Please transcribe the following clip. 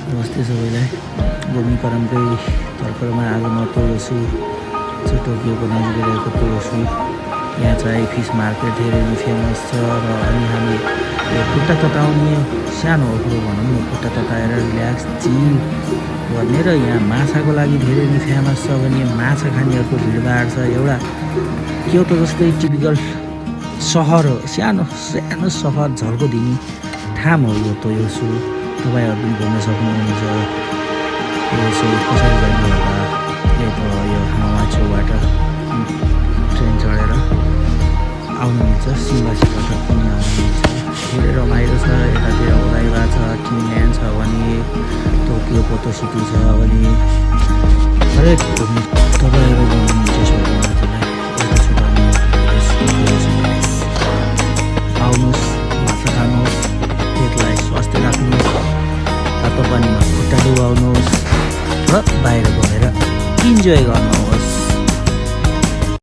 नमस्ते सबैलाई। गोमीकरणकै तर्फमा आज म तोडोछु टोकियोको नजिकै रहेको तोडोछु। यहाँ चाहिँ फिस मार्केट धेरै नै फेमस छ र अनि हामी यो खुट्टा तताउने सानो ओखरो भनौँ न, खुट्टा तताएर रिल्याक्स चिल गर्ने र यहाँ माछाको लागि धेरै नै फेमस छ भने माछा खानेहरूको भिडभाड छ। एउटा क्योतो जस्तै टिपिकल सहर हो, सानो सानो सहर झल्को दिने ठाउँ हो यो तोयोसु। तपाईँहरू पनि घुम्न सक्नुहुन्छ। तोयोसु कसरी जानु होला, यो त यो हावा छेउबाट ट्रेन चढेर आउनु मिल्छ, सिम्बासीबाट पनि आउनु मिल्छ। धेरै रमाइलो छ। यतातिर ओराइवा छ, टिनल्यान्ड छ भने टोकियो पोतो सिटी छ भने हरेक घुम्नु तपाईँहरू घुम्नुहुन्छ सबैलाई एउटा छुट्याउनु आउनुहोस्, माछा खानुहोस्, पेटलाई स्वास्थ्य राख्नुहोस्, तातो पानीमा खुट्टा डुबाउनुहोस् र बाहिर गएर इन्जोय गर्नुहोस्।